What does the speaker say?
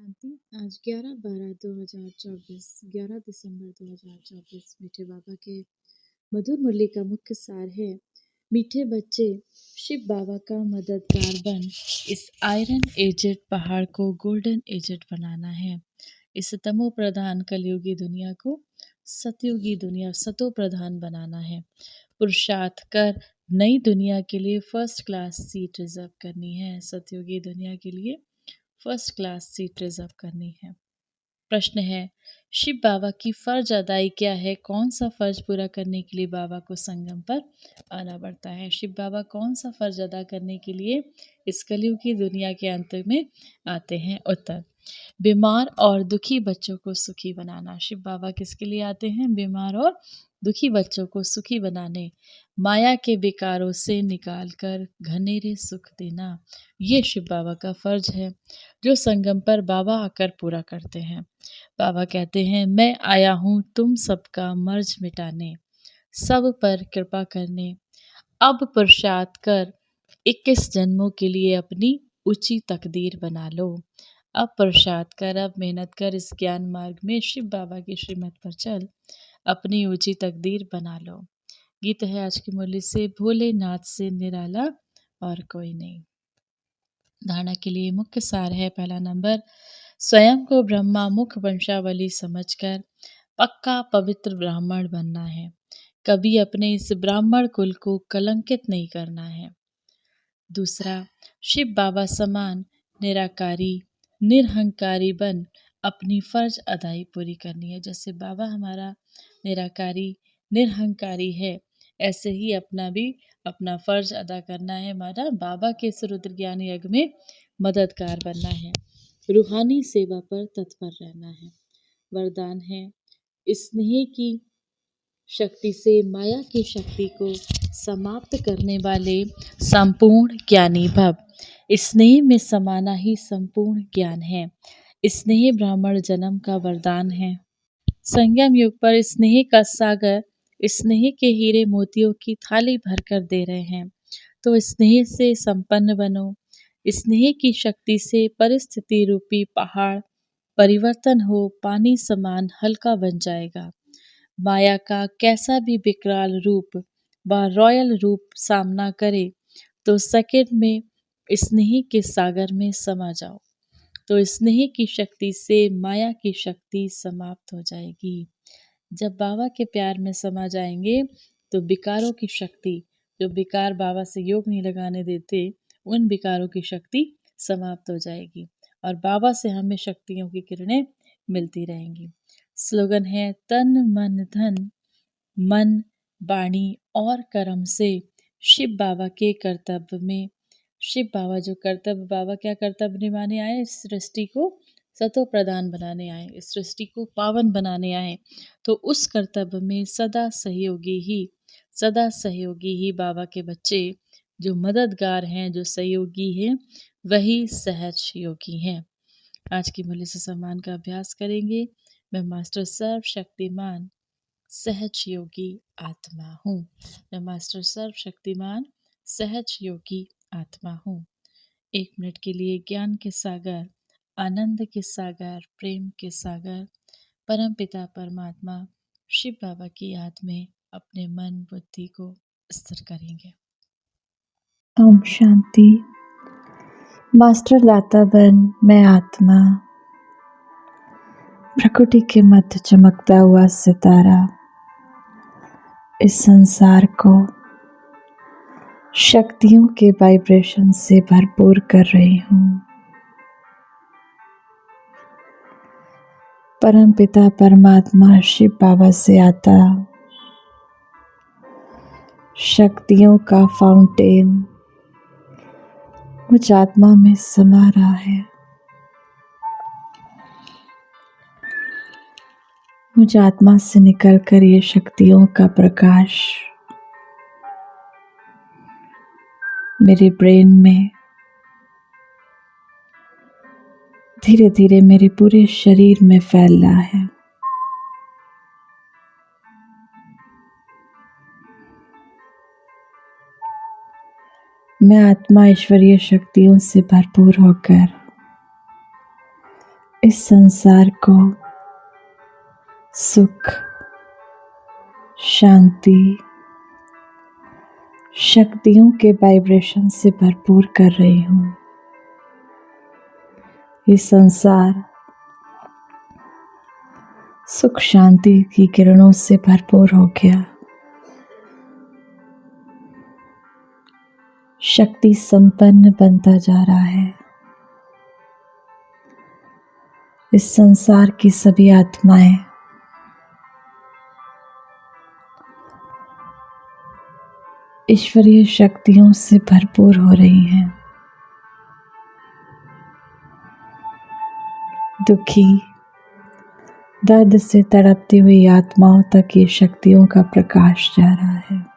शांति। आज 11/12/2024 11 दिसंबर 2024 मीठे बाबा के मधुर मुरली का मुख्य सार है। मीठे बच्चे, शिव बाबा का मददगार बन इस आयरन एजेड पहाड़ को गोल्डन एजेड बनाना है। इस तमो प्रधान कलयुगी दुनिया को सतयुगी दुनिया सतो प्रधान बनाना है। पुरुषार्थ कर नई दुनिया के लिए फर्स्ट क्लास सीट रिजर्व करनी है। सतयुगी दुनिया के लिए फर्स्ट क्लास सीट रिजर्व करनी है। प्रश्न है, शिव बाबा की फर्ज अदाई क्या है? कौन सा फर्ज पूरा करने के लिए बाबा को संगम पर आना पड़ता है? शिव बाबा कौन सा फर्ज अदा करने के लिए इस कलयुग की दुनिया के अंत में आते हैं? उत्तर, बीमार और दुखी बच्चों को सुखी बनाना। शिव बाबा किसके लिए आते हैं? बीमार और दुखी बच्चों को सुखी बनाने, माया के विकारों से निकालकर घनेरे सुख देना। ये शिव बाबा का फर्ज है जो संगम पर बाबा आकर पूरा करते हैं। बाबा कहते हैं, मैं आया हूँ तुम सबका मर्ज मिटाने, सब पर कृपा करने। अब पुरुषार्थ कर 21 जन्मों के लिए अपनी ऊंची तकदीर बना लो। अब पुरुषार्थ कर, अब मेहनत कर, इस ज्ञान मार्ग में शिव बाबा की श्रीमत पर चल, अपनी ऊंची तकदीर बना लो। गीत है आज की मुरली से, भोलेनाथ से निराला और कोई नहीं। धारणा के लिए मुख्य सार है। पहला नंबर, स्वयं को ब्रह्मा मुख वंशावली समझकर पक्का पवित्र ब्राह्मण बनना है। कभी अपने इस ब्राह्मण कुल को कलंकित नहीं करना है। दूसरा, शिव बाबा समान निराकारी निरहंकारी बन अपनी फर्ज अदाई पूरी करनी है। जैसे बाबा हमारा निराकारी निरहंकारी है, ऐसे ही अपना फर्ज अदा करना है। हमारा बाबा के इस रुद्र ज्ञान यज्ञ में मददगार बनना है। रूहानी सेवा पर तत्पर रहना है। वरदान है, स्नेह की शक्ति से माया की शक्ति को समाप्त करने वाले संपूर्ण ज्ञानी भव। स्नेह में समाना ही संपूर्ण ज्ञान है। स्नेह ब्राह्मण जन्म का वरदान है। संगम युग पर स्नेह का सागर स्नेह के हीरे मोतियों की थाली भरकर दे रहे हैं। तो स्नेह से संपन्न बनो। स्नेह की शक्ति से परिस्थिति रूपी पहाड़ परिवर्तन हो पानी समान हल्का बन जाएगा। माया का कैसा भी विकराल रूप व रॉयल रूप सामना करे तो सेकंड में स्नेह के सागर में समा जाओ। तो स्नेह की शक्ति से माया की शक्ति समाप्त हो जाएगी। जब बाबा के प्यार में समा जाएंगे तो विकारों की शक्ति, जो विकार बाबा से योग नहीं लगाने देते, उन विकारों की शक्ति समाप्त हो जाएगी और बाबा से हमें शक्तियों की किरणें मिलती रहेंगी। स्लोगन है, तन मन धन, मन वाणी और कर्म से शिव बाबा के कर्तव्य में, शिव बाबा जो कर्तव्य, बाबा क्या कर्तव्य निभाने आए? इस सृष्टि को सतो प्रदान बनाने आए, इस सृष्टि को पावन बनाने आए। तो उस कर्तव्य में सदा सहयोगी ही बाबा के बच्चे जो मददगार हैं, जो सहयोगी हैं, वही सहज योगी हैं। आज की मुरली से सम्मान का अभ्यास करेंगे। मैं मास्टर सर्वशक्तिमान सहज योगी आत्मा हूँ। मैं मास्टर सर्वशक्तिमान सहज योगी आत्मा हूँ। 1 मिनट के लिए ज्ञान के सागर, आनंद के सागर, प्रेम के सागर, परम पिता परमात्मा शिव बाबा की याद में अपने मन बुद्धि को स्थिर करेंगे। ओम शांति। मास्टर दाता बन मैं आत्मा, प्रकृति के मध्य चमकता हुआ सितारा, इस संसार को शक्तियों के वाइब्रेशन से भरपूर कर रही हूँ। परम पिता परमात्मा शिव बाबा से आता शक्तियों का फाउंटेन मुझ आत्मा में समा रहा है। मुझ आत्मा से निकलकर ये शक्तियों का प्रकाश मेरे ब्रेन में धीरे धीरे मेरे पूरे शरीर में फैल रहा है। मैं आत्मा ईश्वरीय शक्तियों से भरपूर होकर इस संसार को सुख, शांति, शक्तियों के वाइब्रेशन से भरपूर कर रही हूँ। ये संसार सुख शांति की किरणों से भरपूर हो गया। शक्ति संपन्न बनता जा रहा है। इस संसार की सभी आत्माएं ईश्वरीय शक्तियों से भरपूर हो रही हैं। दुखी, दर्द से तड़पती हुई आत्माओं तक ये शक्तियों का प्रकाश जा रहा है।